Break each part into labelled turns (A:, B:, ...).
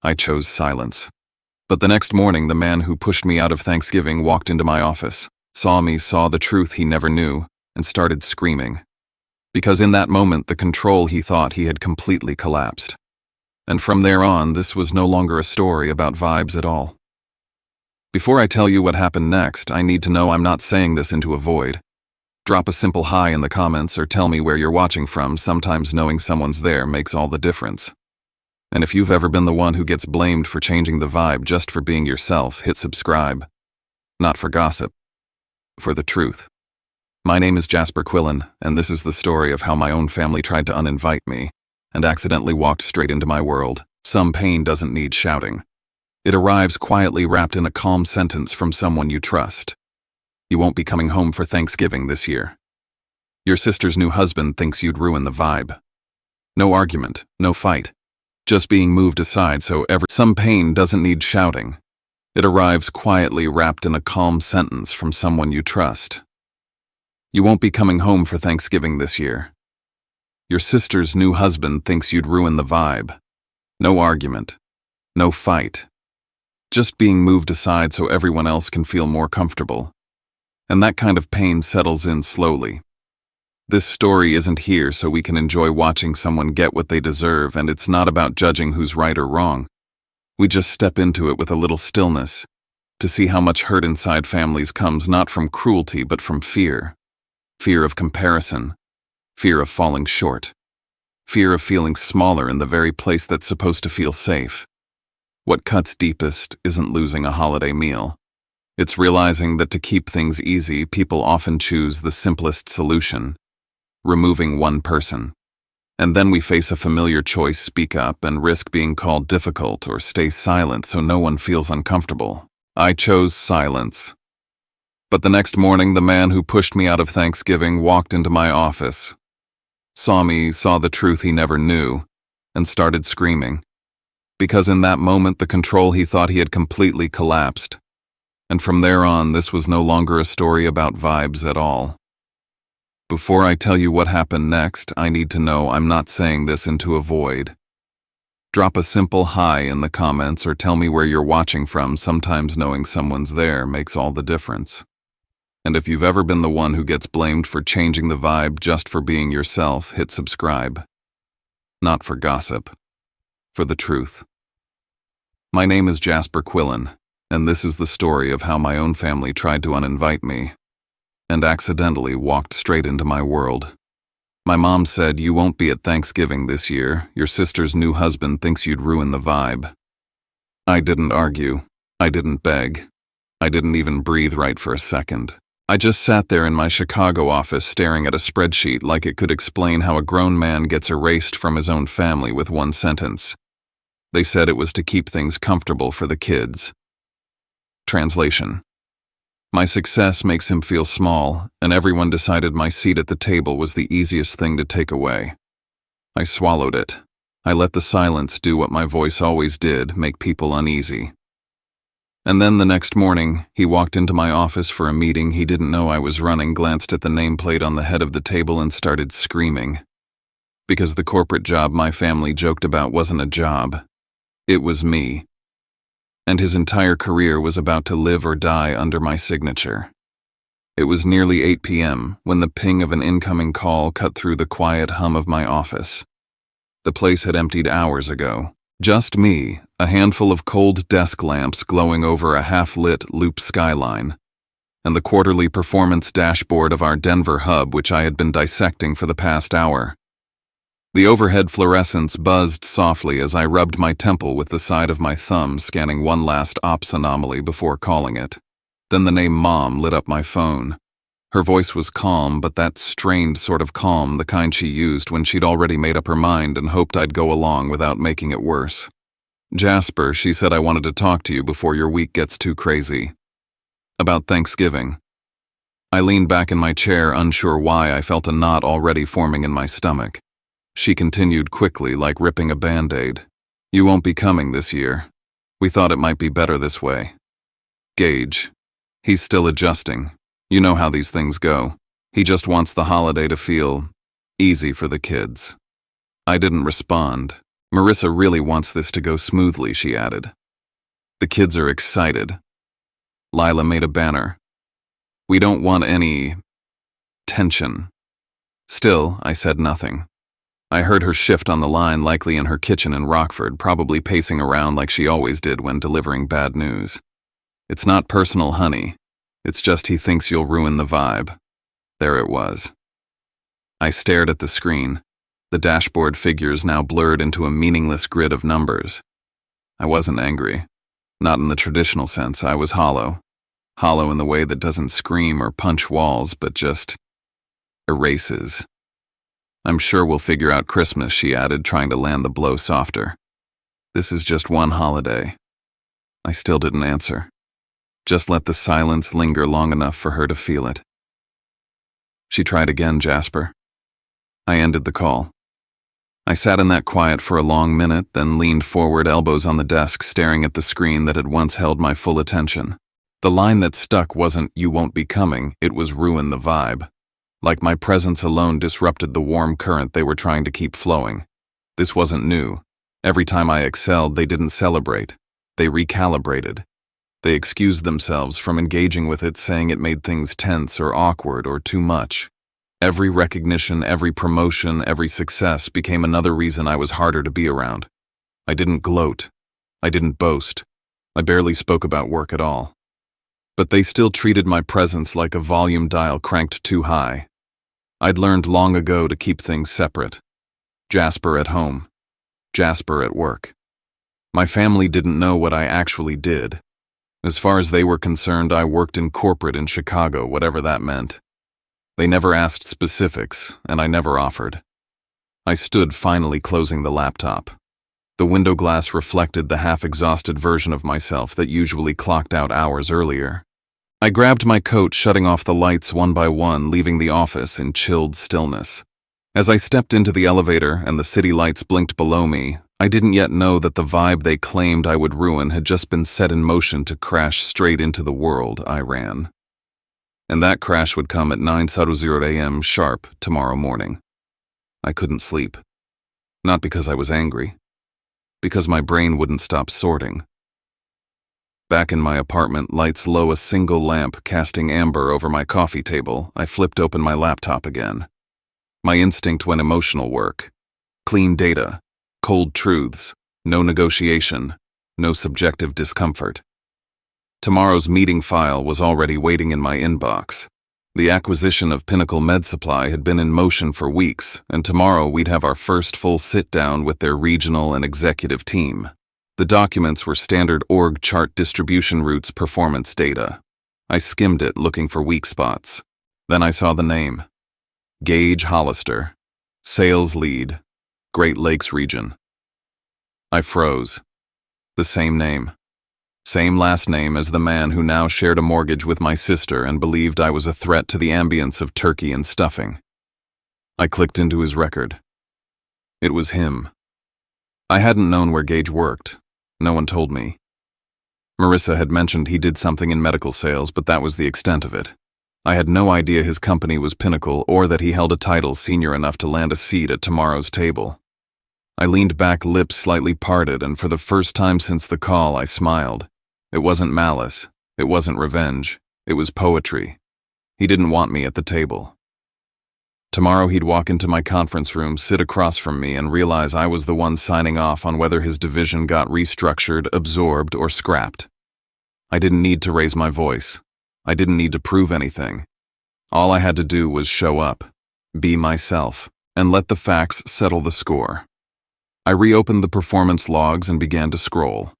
A: I chose silence. But the next morning, the man who pushed me out of Thanksgiving walked into my office, saw me, saw the truth he never knew, and started screaming. Because in that moment, the control he thought he had completely collapsed. And from there on, this was no longer a story about vibes at all. Before I tell you what happened next, I need to know I'm not saying this into a void. Drop a simple hi in the comments or tell me where you're watching from. Sometimes knowing someone's there makes all the difference. And if you've ever been the one who gets blamed for changing the vibe just for being yourself, hit subscribe. Not for gossip, for the truth. My name is Jasper Quillen, and this is the story of how my own family tried to uninvite me and accidentally walked straight into my world. Some pain doesn't need shouting. It arrives quietly wrapped in a calm sentence from someone you trust. You won't be coming home for Thanksgiving this year. Your sister's new husband thinks you'd ruin the vibe. No argument, no fight. Just being moved aside so some pain doesn't need shouting. It arrives quietly wrapped in a calm sentence from someone you trust. You won't be coming home for Thanksgiving this year. Your sister's new husband thinks you'd ruin the vibe. No argument, no fight. Just being moved aside so everyone else can feel more comfortable. And that kind of pain settles in slowly. This story isn't here so we can enjoy watching someone get what they deserve, and it's not about judging who's right or wrong. We just step into it with a little stillness to see how much hurt inside families comes not from cruelty but from fear. Fear of comparison. Fear of falling short. Fear of feeling smaller in the very place that's supposed to feel safe. What cuts deepest isn't losing a holiday meal. It's realizing that to keep things easy, people often choose the simplest solution, removing one person. And then we face a familiar choice: speak up and risk being called difficult, or stay silent so no one feels uncomfortable. I chose silence. But the next morning, the man who pushed me out of Thanksgiving walked into my office, saw me, saw the truth he never knew, and started screaming. Because in that moment, the control he thought he had completely collapsed. And from there on, this was no longer a story about vibes at all. Before I tell you what happened next, I need to know I'm not saying this into a void. Drop a simple hi in the comments or tell me where you're watching from. Sometimes knowing someone's there makes all the difference. And if you've ever been the one who gets blamed for changing the vibe just for being yourself, hit subscribe. Not for gossip, for the truth. My name is Jasper Quillen, and this is the story of how my own family tried to uninvite me and accidentally walked straight into my world. My mom said, "You won't be at Thanksgiving this year. Your sister's new husband thinks you'd ruin the vibe." I didn't argue. I didn't beg. I didn't even breathe right for a second. I just sat there in my Chicago office staring at a spreadsheet like it could explain how a grown man gets erased from his own family with one sentence. They said it was to keep things comfortable for the kids. Translation: my success makes him feel small, and everyone decided my seat at the table was the easiest thing to take away. I swallowed it. I let the silence do what my voice always did: make people uneasy. And then the next morning, he walked into my office for a meeting he didn't know I was running, glanced at the nameplate on the head of the table, and started screaming. Because the corporate job my family joked about wasn't a job. It was me. And his entire career was about to live or die under my signature. It was nearly 8 p.m. when the ping of an incoming call cut through the quiet hum of my office. The place had emptied hours ago. Just me, a handful of cold desk lamps glowing over a half-lit loop skyline, and the quarterly performance dashboard of our Denver hub, which I had been dissecting for the past hour. The overhead fluorescence buzzed softly as I rubbed my temple with the side of my thumb, scanning one last ops anomaly before calling it. Then the name Mom lit up my phone. Her voice was calm, but that strained sort of calm, the kind she used when she'd already made up her mind and hoped I'd go along without making it worse. "Jasper," she said, "I wanted to talk to you before your week gets too crazy. About Thanksgiving." I leaned back in my chair, unsure why I felt a knot already forming in my stomach. She continued quickly, like ripping a Band-Aid. "You won't be coming this year. We thought it might be better this way. Gage. He's still adjusting. You know how these things go. He just wants the holiday to feel easy for the kids." I didn't respond. Marissa really wants this to go smoothly, she added. The kids are excited. Lila made a banner. We don't want any tension. Still, I said nothing. I heard her shift on the line, likely in her kitchen in Rockford, probably pacing around like she always did when delivering bad news. It's not personal, honey. It's just he thinks you'll ruin the vibe. There it was. I stared at the screen, the dashboard figures now blurred into a meaningless grid of numbers. I wasn't angry. Not in the traditional sense. I was hollow. Hollow in the way that doesn't scream or punch walls, but just erases. I'm sure we'll figure out Christmas, she added, trying to land the blow softer. This is just one holiday. I still didn't answer. Just let the silence linger long enough for her to feel it. She tried again, Jasper. I ended the call. I sat in that quiet for a long minute, then leaned forward, elbows on the desk, staring at the screen that had once held my full attention. The line that stuck wasn't "you won't be coming," it was "ruin the vibe." Like my presence alone disrupted the warm current they were trying to keep flowing. This wasn't new. Every time I excelled, they didn't celebrate. They recalibrated. They excused themselves from engaging with it, saying it made things tense or awkward or too much. Every recognition, every promotion, every success became another reason I was harder to be around. I didn't gloat. I didn't boast. I barely spoke about work at all. But they still treated my presence like a volume dial cranked too high. I'd learned long ago to keep things separate. Jasper at home. Jasper at work. My family didn't know what I actually did. As far as they were concerned, I worked in corporate in Chicago, whatever that meant. They never asked specifics, and I never offered. I stood, finally closing the laptop. The window glass reflected the half-exhausted version of myself that usually clocked out hours earlier. I grabbed my coat, shutting off the lights one by one, leaving the office in chilled stillness. As I stepped into the elevator and the city lights blinked below me, I didn't yet know that the vibe they claimed I would ruin had just been set in motion to crash straight into the world I ran. And that crash would come at 9:00 a.m. sharp tomorrow morning. I couldn't sleep. Not because I was angry. Because my brain wouldn't stop sorting. Back in my apartment, lights low, a single lamp casting amber over my coffee table, I flipped open my laptop again. My instinct went emotional work. Clean data. Cold truths. No negotiation. No subjective discomfort. Tomorrow's meeting file was already waiting in my inbox. The acquisition of Pinnacle Med Supply had been in motion for weeks, and tomorrow we'd have our first full sit-down with their regional and executive team. The documents were standard org chart distribution routes performance data. I skimmed it, looking for weak spots. Then I saw the name. Gage Hollister. Sales lead. Great Lakes region. I froze. The same name. Same last name as the man who now shared a mortgage with my sister and believed I was a threat to the ambience of turkey and stuffing. I clicked into his record. It was him. I hadn't known where Gage worked. No one told me. Marissa had mentioned he did something in medical sales, but that was the extent of it. I had no idea his company was Pinnacle or that he held a title senior enough to land a seat at tomorrow's table. I leaned back, lips slightly parted, and for the first time since the call, I smiled. It wasn't malice. It wasn't revenge. It was poetry. He didn't want me at the table. Tomorrow he'd walk into my conference room, sit across from me, and realize I was the one signing off on whether his division got restructured, absorbed, or scrapped. I didn't need to raise my voice. I didn't need to prove anything. All I had to do was show up, be myself, and let the facts settle the score. I reopened the performance logs and began to scroll.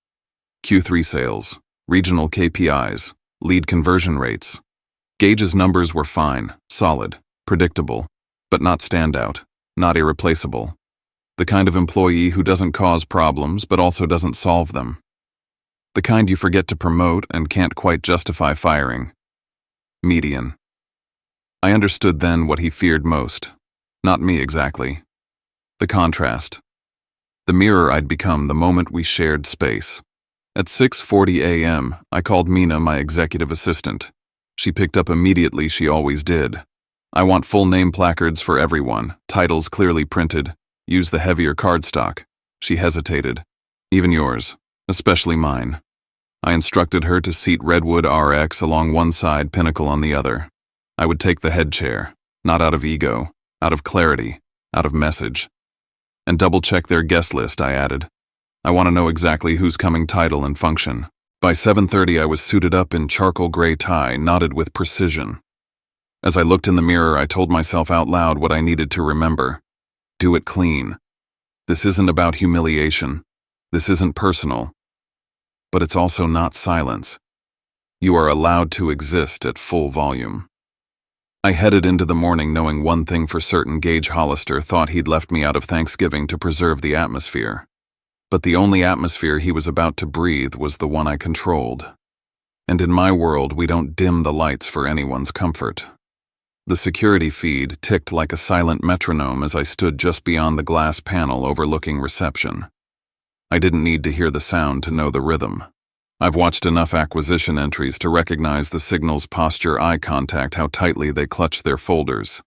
A: Q3 sales, regional KPIs, lead conversion rates. Gage's numbers were fine, solid, predictable, but not standout, not irreplaceable. The kind of employee who doesn't cause problems but also doesn't solve them. The kind you forget to promote and can't quite justify firing. Median. I understood then what he feared most. Not me exactly. The contrast. The mirror I'd become the moment we shared space. At 6:40 a.m., I called Mina, my executive assistant. She picked up immediately, she always did. I want full name placards for everyone, titles clearly printed. Use the heavier cardstock. She hesitated. Even yours, especially mine. I instructed her to seat Redwood RX along one side, Pinnacle on the other. I would take the head chair, not out of ego, out of clarity, out of message. And double-check their guest list, I added. I want to know exactly who's coming, title and function. By 7:30 I was suited up in charcoal gray tie, knotted with precision. As I looked in the mirror, I told myself out loud what I needed to remember. Do it clean. This isn't about humiliation. This isn't personal. But it's also not silence. You are allowed to exist at full volume. I headed into the morning knowing one thing for certain: Gage Hollister thought he'd left me out of Thanksgiving to preserve the atmosphere. But the only atmosphere he was about to breathe was the one I controlled. And in my world, we don't dim the lights for anyone's comfort. The security feed ticked like a silent metronome as I stood just beyond the glass panel overlooking reception. I didn't need to hear the sound to know the rhythm. I've watched enough acquisition entries to recognize the signals: posture, eye contact, how tightly they clutch their folders.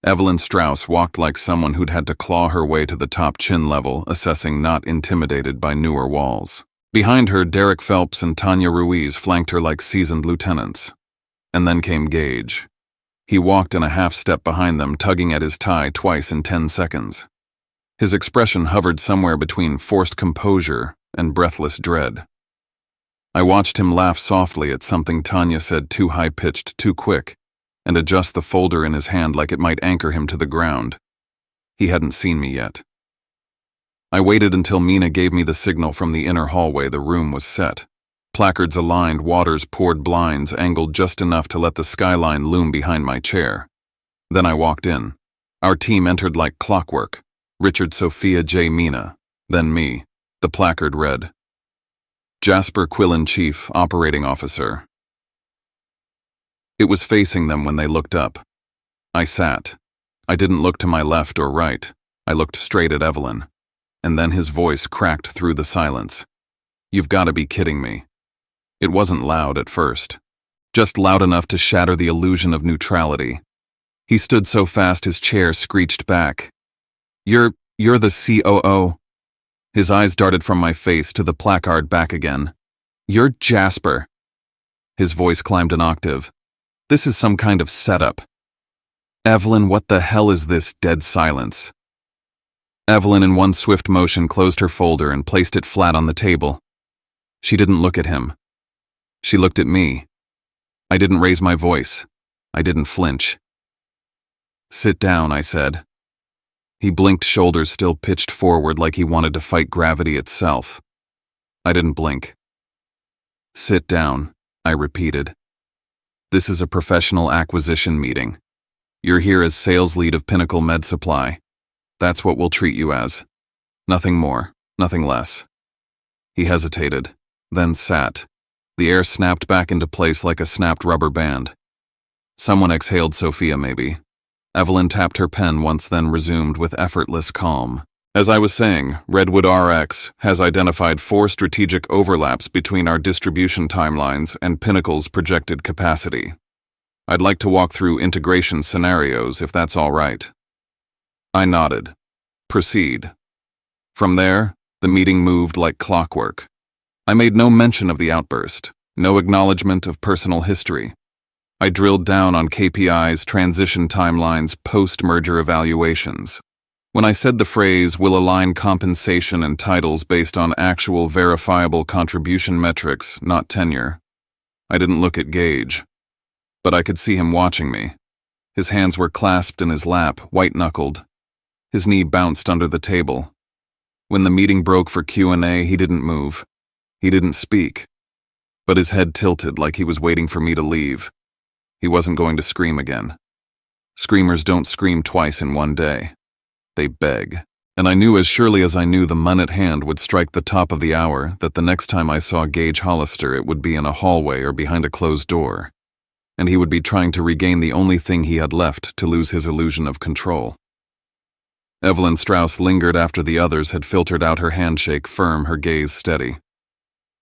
A: Evelyn Strauss walked like someone who'd had to claw her way to the top chin level, assessing, not intimidated by newer walls. Behind her, Derek Phelps and Tanya Ruiz flanked her like seasoned lieutenants. And then came Gage. He walked in a half-step behind them, tugging at his tie twice in 10 seconds. His expression hovered somewhere between forced composure and breathless dread. I watched him laugh softly at something Tanya said, too high-pitched, too quick, and adjust the folder in his hand like it might anchor him to the ground. He hadn't seen me yet. I waited until Mina gave me the signal from the inner hallway. The room was set. Placards aligned, waters poured, blinds angled just enough to let the skyline loom behind my chair. Then I walked in. Our team entered like clockwork. Richard, Sophia, J. Mina. Then me. The placard read, Jasper Quillen, Chief Operating Officer. It was facing them when they looked up. I sat. I didn't look to my left or right. I looked straight at Evelyn. And then his voice cracked through the silence. You've got to be kidding me. It wasn't loud at first. Just loud enough to shatter the illusion of neutrality. He stood so fast his chair screeched back. You're the COO. His eyes darted from my face to the placard back again. You're Jasper. His voice climbed an octave. This is some kind of setup. Evelyn, what the hell is this? Dead silence. Evelyn, in one swift motion, closed her folder and placed it flat on the table. She didn't look at him. She looked at me. I didn't raise my voice. I didn't flinch. Sit down, I said. He blinked, shoulders still pitched forward like he wanted to fight gravity itself. I didn't blink. Sit down, I repeated. This is a professional acquisition meeting. You're here as sales lead of Pinnacle Med Supply. That's what we'll treat you as. Nothing more, nothing less. He hesitated, then sat. The air snapped back into place like a snapped rubber band. Someone exhaled. Sophia, maybe. Evelyn tapped her pen once, then resumed with effortless calm. As I was saying, Redwood RX has identified 4 strategic overlaps between our distribution timelines and Pinnacle's projected capacity. I'd like to walk through integration scenarios, if that's all right. I nodded. Proceed. From there, the meeting moved like clockwork. I made no mention of the outburst, no acknowledgement of personal history. I drilled down on KPIs, transition timelines, post-merger evaluations. When I said the phrase, "we'll align compensation and titles based on actual verifiable contribution metrics, not tenure," I didn't look at Gage. But I could see him watching me. His hands were clasped in his lap, white-knuckled. His knee bounced under the table. When the meeting broke for Q&A, he didn't move. He didn't speak. But his head tilted like he was waiting for me to leave. He wasn't going to scream again. Screamers don't scream twice in one day. They beg. And I knew, as surely as I knew the minute hand would strike the top of the hour, that the next time I saw Gage Hollister it would be in a hallway or behind a closed door. And he would be trying to regain the only thing he had left to lose his illusion of control. Evelyn Strauss lingered after the others had filtered out her handshake, firm, her gaze steady.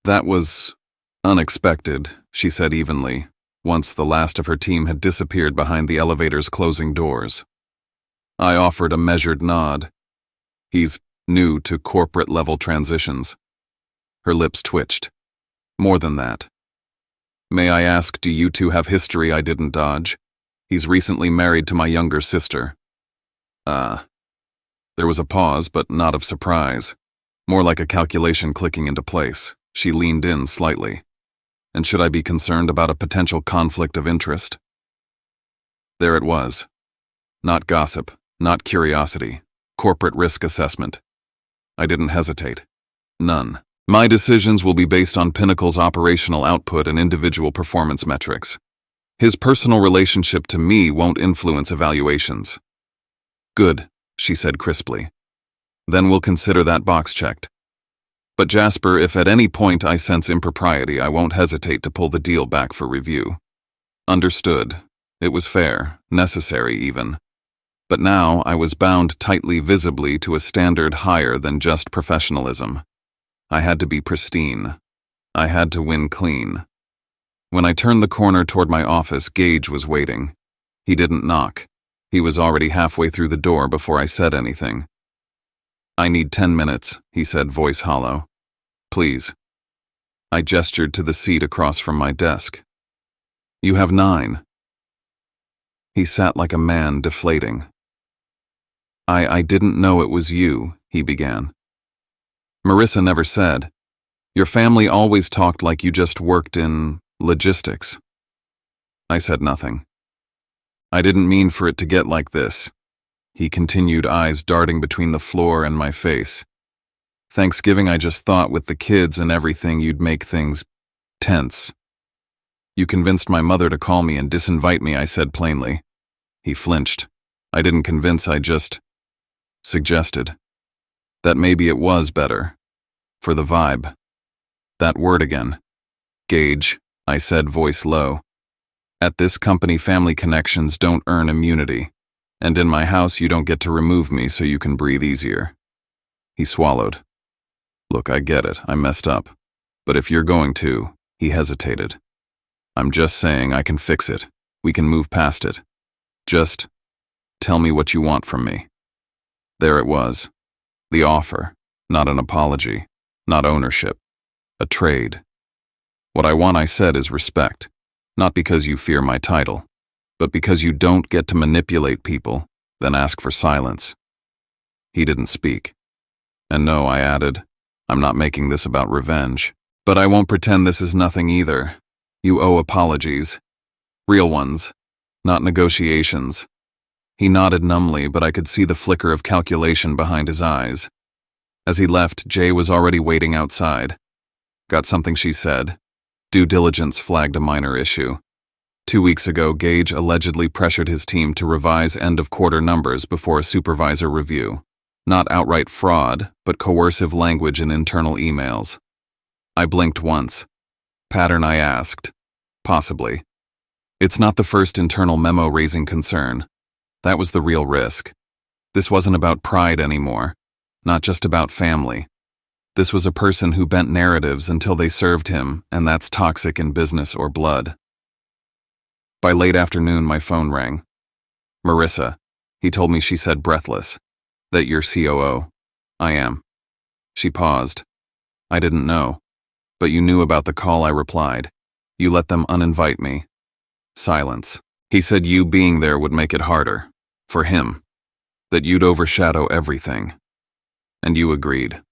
A: That was unexpected, she said evenly, once the last of her team had disappeared behind the elevator's closing doors. I offered a measured nod. He's new to corporate-level transitions. Her lips twitched. More than that. May I ask, do you two have history I didn't dodge? He's recently married to my younger sister. There was a pause, but not of surprise. More like a calculation clicking into place. She leaned in slightly. And should I be concerned about a potential conflict of interest? There it was. Not gossip, not curiosity. Corporate risk assessment. I didn't hesitate. None. My decisions will be based on Pinnacle's operational output and individual performance metrics. His personal relationship to me won't influence evaluations. Good, she said crisply. Then we'll consider that box checked. But Jasper, if at any point I sense impropriety, I won't hesitate to pull the deal back for review. Understood. It was fair, necessary even. But now I was bound tightly visibly to a standard higher than just professionalism. I had to be pristine. I had to win clean. When I turned the corner toward my office, Gage was waiting. He didn't knock. He was already halfway through the door before I said anything. I need 10 minutes, he said, voice hollow. Please. I gestured to the seat across from my desk. You have 9. He sat like a man deflating. I didn't know it was you, he began. Marissa never said. Your family always talked like you just worked in logistics. I said nothing. I didn't mean for it to get like this. He continued, eyes darting between the floor and my face. Thanksgiving, I just thought with the kids and everything you'd make things tense. You convinced my mother to call me and disinvite me, I said plainly. He flinched. I didn't convince, I just suggested. That maybe it was better. For the vibe. That word again. Gage, I said, voice low. At this company, family connections don't earn immunity. And in my house, you don't get to remove me so you can breathe easier. He swallowed. Look, I get it. I messed up. But if you're going to, he hesitated. I'm just saying I can fix it. We can move past it. Just tell me what you want from me. There it was. The offer. Not an apology. Not ownership. A trade. What I want, I said, is respect. Not because you fear my title, but because you don't get to manipulate people, then ask for silence. He didn't speak. And no, I added, I'm not making this about revenge. But I won't pretend this is nothing either. You owe apologies. Real ones. Not negotiations. He nodded numbly, but I could see the flicker of calculation behind his eyes. As he left, Jay was already waiting outside. Got something, she said. Due diligence flagged a minor issue. 2 weeks ago, Gage allegedly pressured his team to revise end-of-quarter numbers before a supervisor review. Not outright fraud, but coercive language in internal emails. I blinked once. Pattern, I asked. Possibly. It's not the first internal memo raising concern. That was the real risk. This wasn't about pride anymore. Not just about family. This was a person who bent narratives until they served him, and that's toxic in business or blood. By late afternoon, my phone rang. Marissa, he told me, she said, breathless. That you're COO. I am. She paused. I didn't know. But you knew about the call, I replied. You let them uninvite me. Silence. He said you being there would make it harder. For him. That you'd overshadow everything. And you agreed.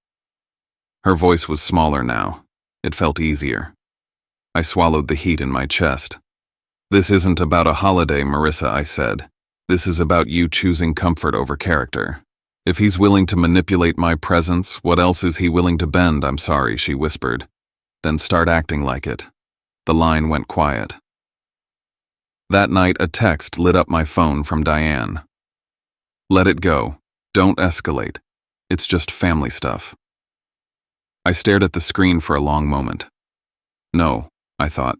A: Her voice was smaller now. It felt easier. I swallowed the heat in my chest. This isn't about a holiday, Marissa, I said. This is about you choosing comfort over character. If he's willing to manipulate my presence, what else is he willing to bend? I'm sorry, she whispered. Then start acting like it. The line went quiet. That night, a text lit up my phone from Diane. Let it go. Don't escalate. It's just family stuff. I stared at the screen for a long moment. No, I thought.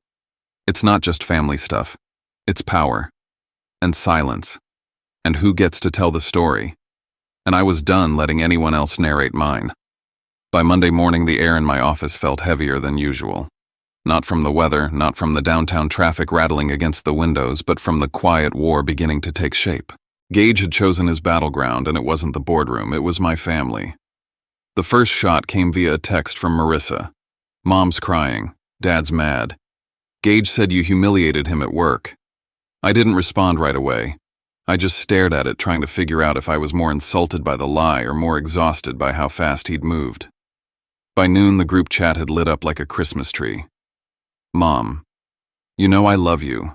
A: It's not just family stuff. It's power. And silence. And who gets to tell the story. And I was done letting anyone else narrate mine. By Monday morning, the air in my office felt heavier than usual. Not from the weather, not from the downtown traffic rattling against the windows, but from the quiet war beginning to take shape. Gage had chosen his battleground, and it wasn't the boardroom, it was my family. The first shot came via a text from Marissa. Mom's crying. Dad's mad. Gage said you humiliated him at work. I didn't respond right away. I just stared at it, trying to figure out if I was more insulted by the lie or more exhausted by how fast he'd moved. By noon, the group chat had lit up like a Christmas tree. Mom, you know I love you,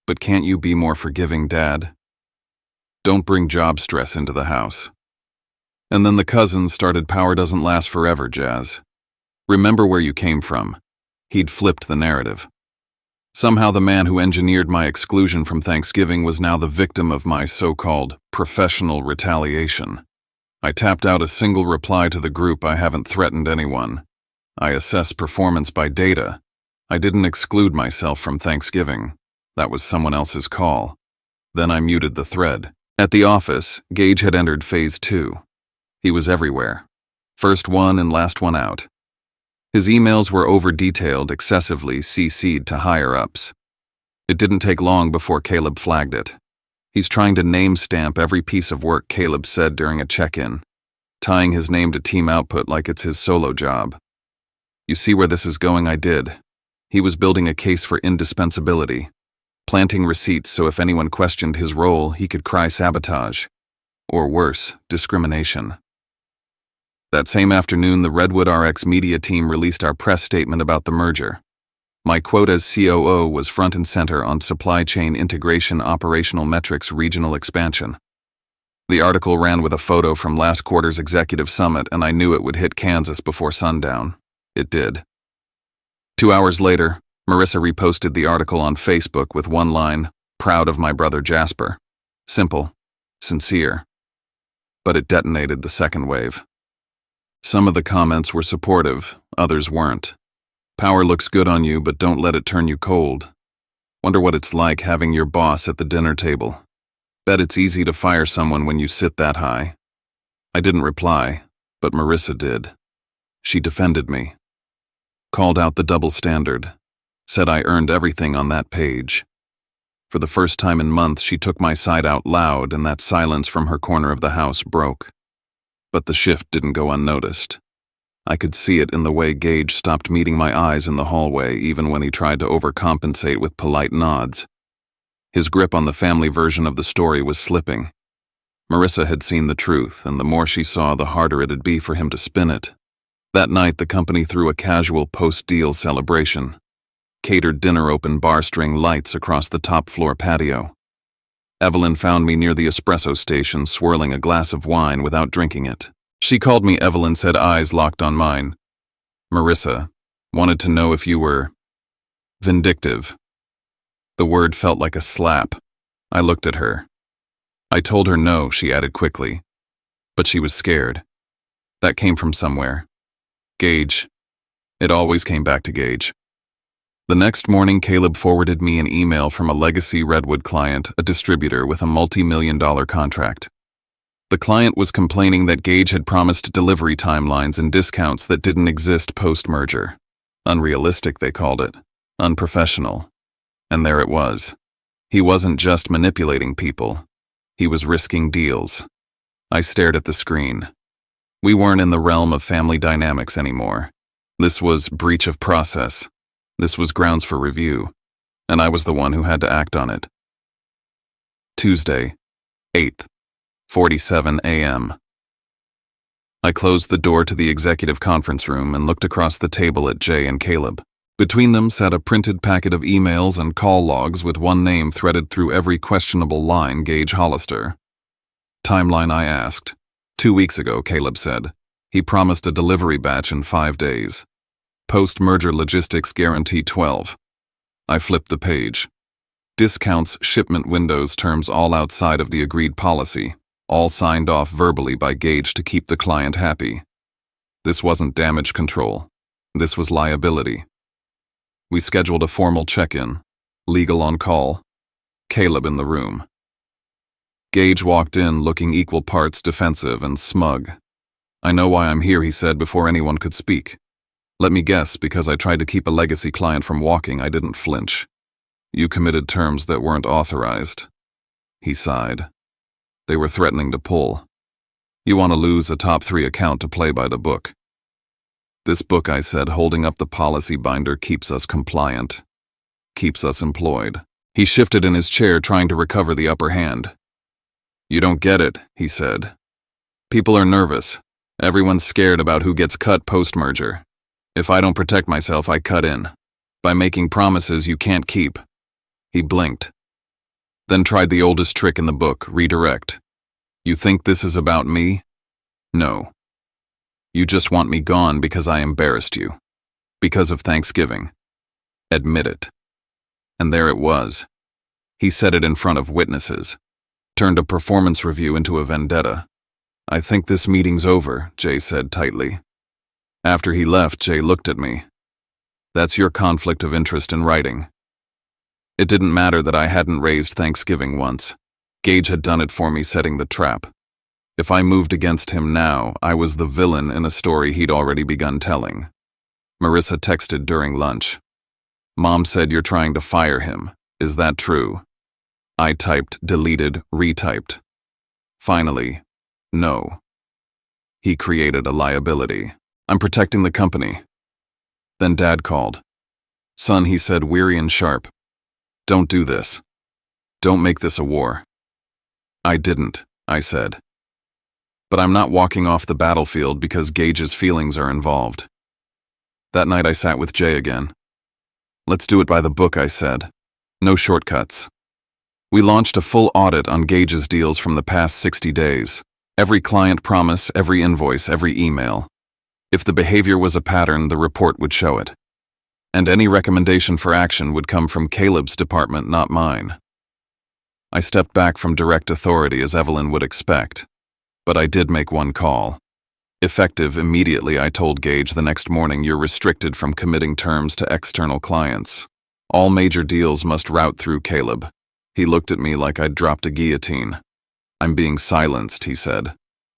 A: but can't you be more forgiving, Dad? Don't bring job stress into the house. And then the cousins started power doesn't last forever, Jazz. Remember where you came from. He'd flipped the narrative. Somehow the man who engineered my exclusion from Thanksgiving was now the victim of my so-called professional retaliation. I tapped out a single reply to the group. I haven't threatened anyone. I assess performance by data. I didn't exclude myself from Thanksgiving. That was someone else's call. Then I muted the thread. At the office, Gage had entered phase 2. He was everywhere. First one and last one out. His emails were over-detailed, excessively CC'd to higher-ups. It didn't take long before Caleb flagged it. He's trying to name-stamp every piece of work Caleb said during a check-in, tying his name to team output like it's his solo job. You see where this is going? I did. He was building a case for indispensability, planting receipts so if anyone questioned his role, he could cry sabotage. Or worse, discrimination. That same afternoon, the Redwood RX media team released our press statement about the merger. My quote as COO was front and center on supply chain integration operational metrics regional expansion. The article ran with a photo from last quarter's executive summit, and I knew it would hit Kansas before sundown. It did. 2 hours later, Marissa reposted the article on Facebook with one line, "Proud of my brother Jasper." Simple, sincere. But it detonated the second wave. Some of the comments were supportive, others weren't. Power looks good on you, but don't let it turn you cold. Wonder what it's like having your boss at the dinner table. Bet it's easy to fire someone when you sit that high. I didn't reply, but Marissa did. She defended me. Called out the double standard. Said I earned everything on that page. For the first time in months, she took my side out loud, and that silence from her corner of the house broke. But the shift didn't go unnoticed. I could see it in the way Gage stopped meeting my eyes in the hallway, even when he tried to overcompensate with polite nods. His grip on the family version of the story was slipping. Marissa had seen the truth, and the more she saw, the harder it'd be for him to spin it. That night, the company threw a casual post-deal celebration. Catered dinner, open bar string lights across the top-floor patio. Evelyn found me near the espresso station, swirling a glass of wine without drinking it. She called me Evelyn, said, eyes locked on mine. Marissa, wanted to know if you were vindictive. The word felt like a slap. I looked at her. I told her no, she added quickly. But she was scared. That came from somewhere. Gage. It always came back to Gage. The next morning, Caleb forwarded me an email from a legacy Redwood client, a distributor with a multi-million-dollar contract. The client was complaining that Gage had promised delivery timelines and discounts that didn't exist post-merger. Unrealistic, they called it. Unprofessional. And there it was. He wasn't just manipulating people. He was risking deals. I stared at the screen. We weren't in the realm of family dynamics anymore. This was breach of process. This was grounds for review. And I was the one who had to act on it. Tuesday, 8th. 47 a.m. I closed the door to the executive conference room and looked across the table at Jay and Caleb. Between them sat a printed packet of emails and call logs with one name threaded through every questionable line, Gage Hollister. Timeline, I asked. 2 weeks ago, Caleb said. He promised a delivery batch in 5 days. Post-merger logistics guarantee 12. I flipped the page. Discounts, shipment windows, terms all outside of the agreed policy. All signed off verbally by Gage to keep the client happy. This wasn't damage control. This was liability. We scheduled a formal check-in. Legal on call. Caleb in the room. Gage walked in looking equal parts defensive and smug. I know why I'm here, he said before anyone could speak. Let me guess, because I tried to keep a legacy client from walking, I didn't flinch. You committed terms that weren't authorized. He sighed. They were threatening to pull. You want to lose a top 3 account to play by the book. This book, I said, holding up the policy binder, keeps us compliant. Keeps us employed. He shifted in his chair, trying to recover the upper hand. You don't get it, he said. People are nervous. Everyone's scared about who gets cut post-merger. If I don't protect myself, I cut in. By making promises you can't keep. He blinked. Then tried the oldest trick in the book, redirect. You think this is about me? No. You just want me gone because I embarrassed you. Because of Thanksgiving. Admit it. And there it was. He said it in front of witnesses. Turned a performance review into a vendetta. I think this meeting's over, Jay said tightly. After he left, Jay looked at me. That's your conflict of interest in writing. It didn't matter that I hadn't raised Thanksgiving once. Gage had done it for me, setting the trap. If I moved against him now, I was the villain in a story he'd already begun telling. Marissa texted during lunch. Mom said you're trying to fire him. Is that true? I typed, deleted, retyped. Finally, no. He created a liability. I'm protecting the company. Then Dad called. Son, he said, weary and sharp. Don't do this. Don't make this a war. I didn't, I said. But I'm not walking off the battlefield because Gage's feelings are involved. That night I sat with Jay again. Let's do it by the book, I said. No shortcuts. We launched a full audit on Gage's deals from the past 60 days. Every client promise, every invoice, every email. If the behavior was a pattern, the report would show it. And any recommendation for action would come from Caleb's department, not mine. I stepped back from direct authority, as Evelyn would expect. But I did make one call. Effective immediately, I told Gage the next morning, you're restricted from committing terms to external clients. All major deals must route through Caleb. He looked at me like I'd dropped a guillotine. I'm being silenced, he said.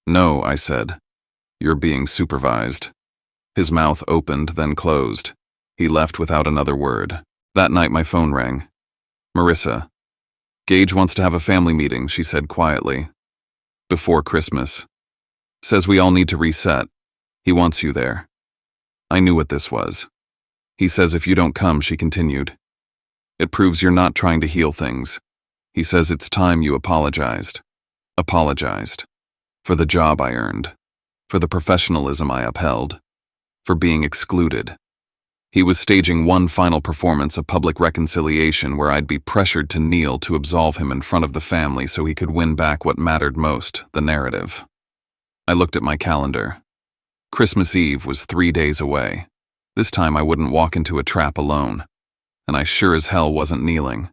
A: No, I said. You're being supervised. His mouth opened, then closed. He left without another word. That night my phone rang. Marissa. Gage wants to have a family meeting, she said quietly. Before Christmas. Says we all need to reset. He wants you there. I knew what this was. He says if you don't come, she continued. It proves you're not trying to heal things. He says it's time you apologized. Apologized. For the job I earned. For the professionalism I upheld. For being excluded. He was staging one final performance, a public reconciliation where I'd be pressured to kneel to absolve him in front of the family so he could win back what mattered most, the narrative. I looked at my calendar. Christmas Eve was 3 days away. This time I wouldn't walk into a trap alone. And I sure as hell wasn't kneeling.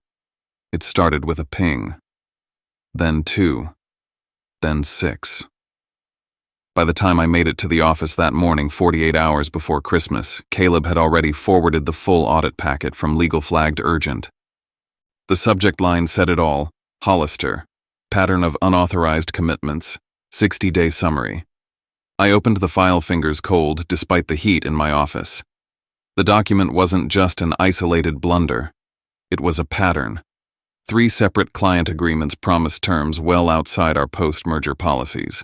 A: It started with a ping. Then 2. Then 6. By the time I made it to the office that morning, 48 hours before Christmas, Caleb had already forwarded the full audit packet from legal flagged urgent. The subject line said it all. Hollister. Pattern of unauthorized commitments. 60-day summary. I opened the file, fingers cold, despite the heat in my office. The document wasn't just an isolated blunder. It was a pattern. 3 separate client agreements promised terms well outside our post-merger policies.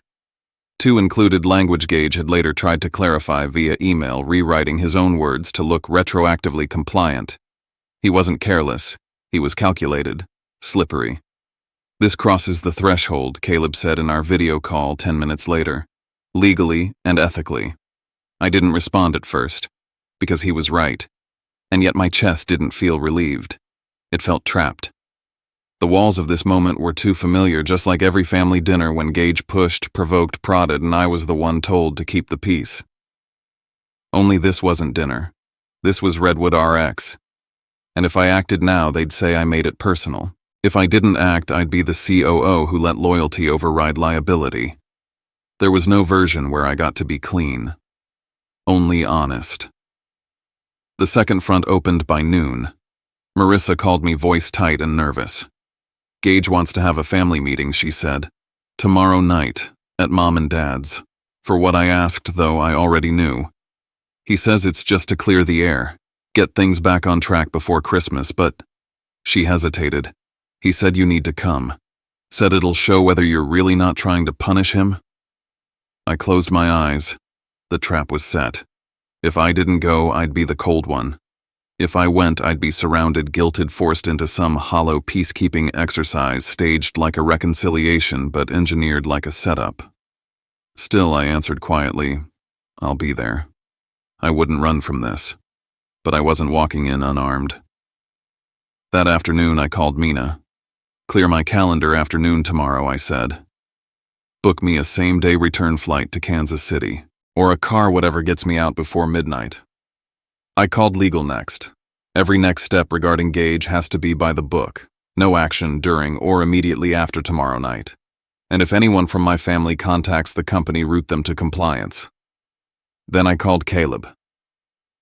A: 2 included language Gage had later tried to clarify via email, rewriting his own words to look retroactively compliant. He wasn't careless. He was calculated. Slippery. This crosses the threshold, Caleb said in our video call 10 minutes later. Legally and ethically. I didn't respond at first, because he was right. And yet my chest didn't feel relieved. It felt trapped. The walls of this moment were too familiar, just like every family dinner when Gage pushed, provoked, prodded, and I was the one told to keep the peace. Only this wasn't dinner. This was Redwood RX. And if I acted now, they'd say I made it personal. If I didn't act, I'd be the COO who let loyalty override liability. There was no version where I got to be clean. Only honest. The second front opened by noon. Marissa called me, voice tight and nervous. Gage wants to have a family meeting, she said. Tomorrow night, at Mom and Dad's. For what I asked, though, I already knew. He says it's just to clear the air, get things back on track before Christmas, but... She hesitated. He said you need to come. Said it'll show whether you're really not trying to punish him. I closed my eyes. The trap was set. If I didn't go, I'd be the cold one. If I went, I'd be surrounded, guilted, forced into some hollow peacekeeping exercise staged like a reconciliation but engineered like a setup. Still, I answered quietly, I'll be there. I wouldn't run from this. But I wasn't walking in unarmed. That afternoon, I called Mina. Clear my calendar afternoon tomorrow, I said. Book me a same-day return flight to Kansas City, or a car, whatever gets me out before midnight. I called legal next. Every next step regarding Gage has to be by the book. No action during or immediately after tomorrow night. And if anyone from my family contacts the company, route them to compliance. Then I called Caleb.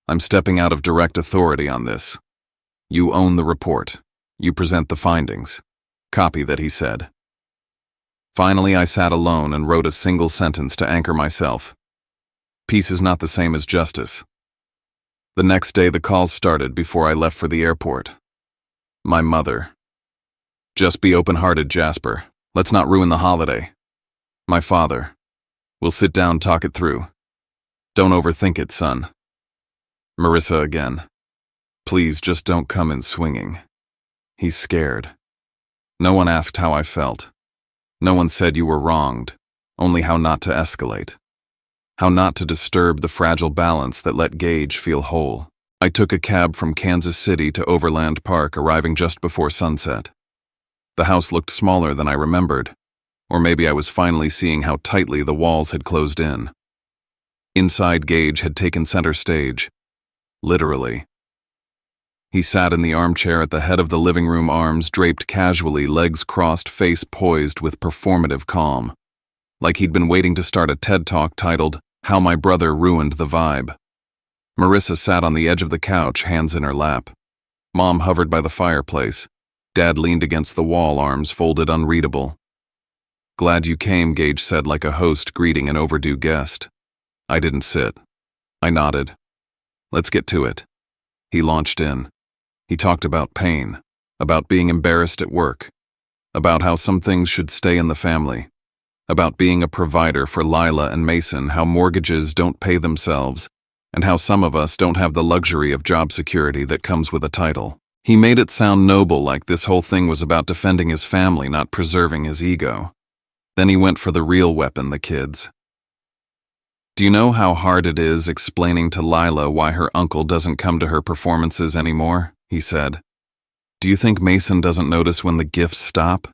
A: I'm stepping out of direct authority on this. You own the report. You present the findings. Copy that, he said. Finally, I sat alone and wrote a single sentence to anchor myself. Peace is not the same as justice. The next day, the calls started before I left for the airport. My mother. Just be open-hearted, Jasper. Let's not ruin the holiday. My father. We'll sit down, talk it through. Don't overthink it, son. Marissa again. Please just don't come in swinging. He's scared. No one asked how I felt. No one said you were wronged, only how not to escalate. How not to disturb the fragile balance that let Gage feel whole. I took a cab from Kansas City to Overland Park, arriving just before sunset. The house looked smaller than I remembered, or maybe I was finally seeing how tightly the walls had closed in. Inside, Gage had taken center stage. Literally. He sat in the armchair at the head of the living room, arms draped casually, legs crossed, face poised with performative calm. Like he'd been waiting to start a TED Talk titled, How My Brother Ruined the Vibe. Marissa sat on the edge of the couch, hands in her lap. Mom hovered by the fireplace. Dad leaned against the wall, arms folded, unreadable. Glad you came, Gage said like a host greeting an overdue guest. I didn't sit. I nodded. Let's get to it. He launched in. He talked about pain, about being embarrassed at work, about how some things should stay in the family, about being a provider for Lila and Mason, how mortgages don't pay themselves, and how some of us don't have the luxury of job security that comes with a title. He made it sound noble, like this whole thing was about defending his family, not preserving his ego. Then he went for the real weapon, the kids. Do you know how hard it is explaining to Lila why her uncle doesn't come to her performances anymore? He said. Do you think Mason doesn't notice when the gifts stop?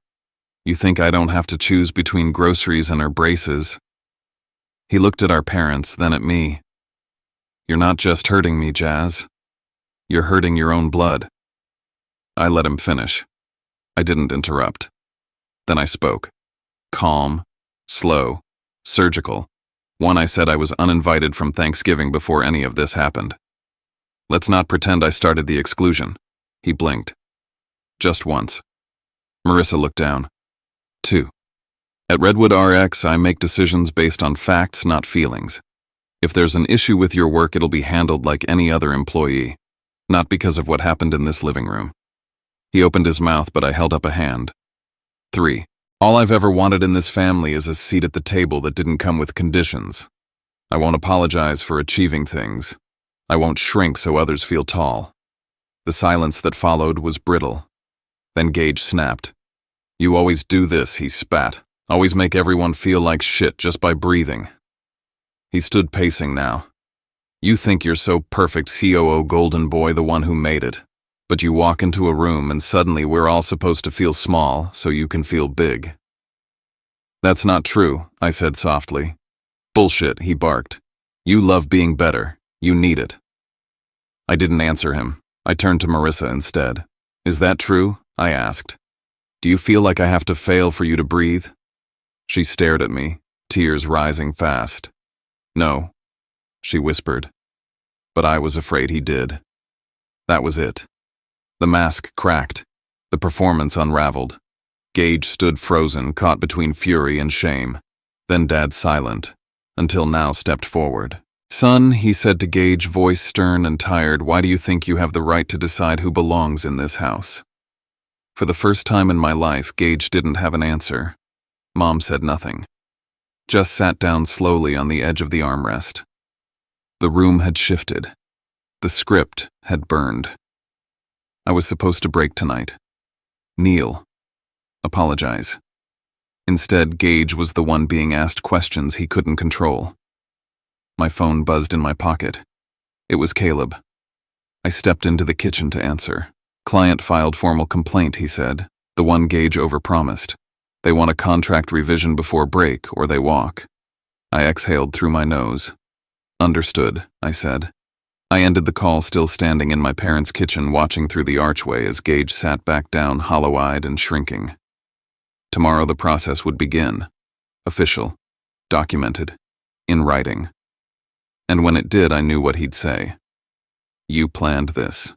A: You think I don't have to choose between groceries and her braces? He looked at our parents, then at me. You're not just hurting me, Jazz. You're hurting your own blood. I let him finish. I didn't interrupt. Then I spoke. Calm, slow, surgical. One, I said I was uninvited from Thanksgiving before any of this happened. Let's not pretend I started the exclusion. He blinked. Just once. Marissa looked down. 2. At Redwood RX, I make decisions based on facts, not feelings. If there's an issue with your work, it'll be handled like any other employee, not because of what happened in this living room. He opened his mouth, but I held up a hand. 3. All I've ever wanted in this family is a seat at the table that didn't come with conditions. I won't apologize for achieving things. I won't shrink so others feel tall. The silence that followed was brittle. Then Gage snapped. You always do this, he spat. Always make everyone feel like shit just by breathing. He stood pacing now. You think you're so perfect, COO golden boy, the one who made it. But you walk into a room and suddenly we're all supposed to feel small so you can feel big. That's not true, I said softly. Bullshit, he barked. You love being better. You need it. I didn't answer him. I turned to Marissa instead. Is that true? I asked. Do you feel like I have to fail for you to breathe? She stared at me, tears rising fast. No, she whispered. But I was afraid he did. That was it. The mask cracked. The performance unraveled. Gage stood frozen, caught between fury and shame. Then Dad silent, until now stepped forward. Son, he said to Gage, voice stern and tired, why do you think you have the right to decide who belongs in this house? For the first time in my life, Gage didn't have an answer. Mom said nothing. just sat down slowly on the edge of the armrest. The room had shifted. The script had burned. I was supposed to break tonight. Kneel. Apologize. Instead, Gage was the one being asked questions he couldn't control. My phone buzzed in my pocket. It was Caleb. I stepped into the kitchen to answer. Client filed formal complaint, he said, the one Gage overpromised. They want a contract revision before break or they walk. I exhaled through my nose. Understood, I said. I ended the call still standing in my parents' kitchen watching through the archway as Gage sat back down hollow-eyed and shrinking. Tomorrow the process would begin. Official. Documented. In writing. And when it did, I knew what he'd say. You planned this.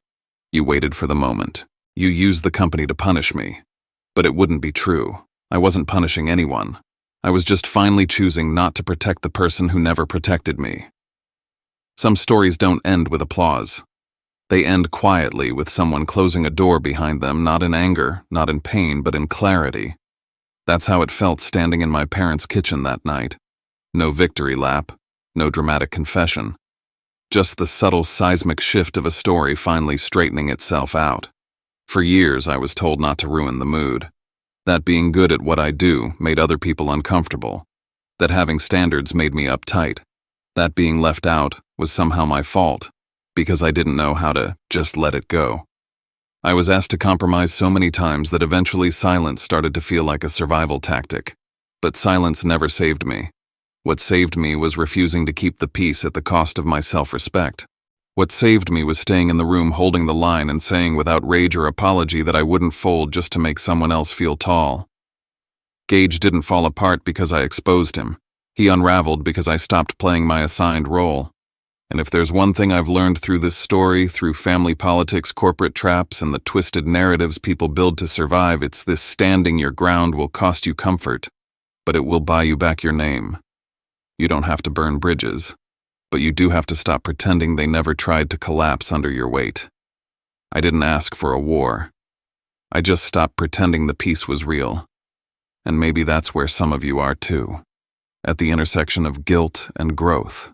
A: You waited for the moment. You used the company to punish me. But it wouldn't be true. I wasn't punishing anyone. I was just finally choosing not to protect the person who never protected me. Some stories don't end with applause. They end quietly with someone closing a door behind them, not in anger, not in pain, but in clarity. That's how it felt standing in my parents' kitchen that night. No victory lap, no dramatic confession. Just the subtle seismic shift of a story finally straightening itself out. For years, I was told not to ruin the mood. That being good at what I do made other people uncomfortable. That having standards made me uptight. That being left out was somehow my fault, because I didn't know how to just let it go. I was asked to compromise so many times that eventually silence started to feel like a survival tactic. But silence never saved me. What saved me was refusing to keep the peace at the cost of my self-respect. What saved me was staying in the room holding the line and saying without rage or apology that I wouldn't fold just to make someone else feel tall. Gage didn't fall apart because I exposed him. He unraveled because I stopped playing my assigned role. And if there's one thing I've learned through this story, through family politics, corporate traps, and the twisted narratives people build to survive, it's this: standing your ground will cost you comfort, but it will buy you back your name. You don't have to burn bridges, but you do have to stop pretending they never tried to collapse under your weight. I didn't ask for a war. I just stopped pretending the peace was real. And maybe that's where some of you are too. At the intersection of guilt and growth.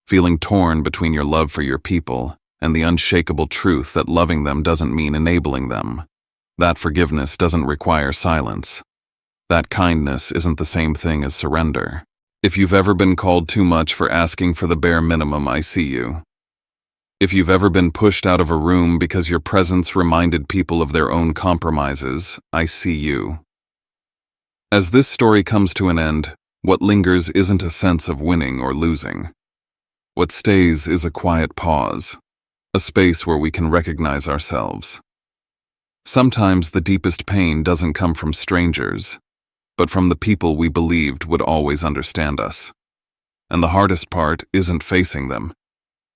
A: Feeling torn between your love for your people and the unshakable truth that loving them doesn't mean enabling them. That forgiveness doesn't require silence. That kindness isn't the same thing as surrender. If you've ever been called too much for asking for the bare minimum, I see you. If you've ever been pushed out of a room because your presence reminded people of their own compromises, I see you. As this story comes to an end, what lingers isn't a sense of winning or losing. What stays is a quiet pause, a space where we can recognize ourselves. Sometimes the deepest pain doesn't come from strangers, but from the people we believed would always understand us. And the hardest part isn't facing them.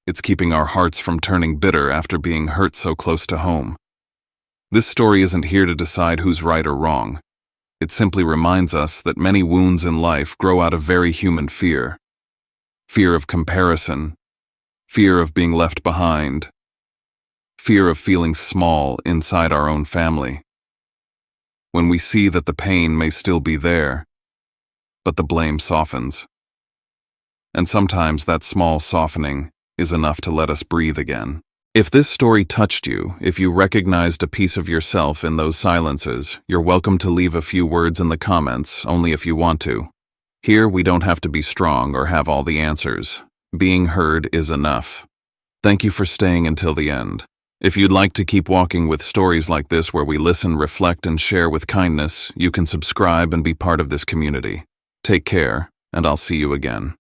A: It's keeping our hearts from turning bitter after being hurt so close to home. This story isn't here to decide who's right or wrong. It simply reminds us that many wounds in life grow out of very human fear. Fear of comparison, fear of being left behind, fear of feeling small inside our own family. When we see that the pain may still be there, but the blame softens. And sometimes that small softening is enough to let us breathe again. If this story touched you, if you recognized a piece of yourself in those silences, you're welcome to leave a few words in the comments, only if you want to. Here, we don't have to be strong or have all the answers. Being heard is enough. Thank you for staying until the end. If you'd like to keep walking with stories like this where we listen, reflect, and share with kindness, you can subscribe and be part of this community. Take care, and I'll see you again.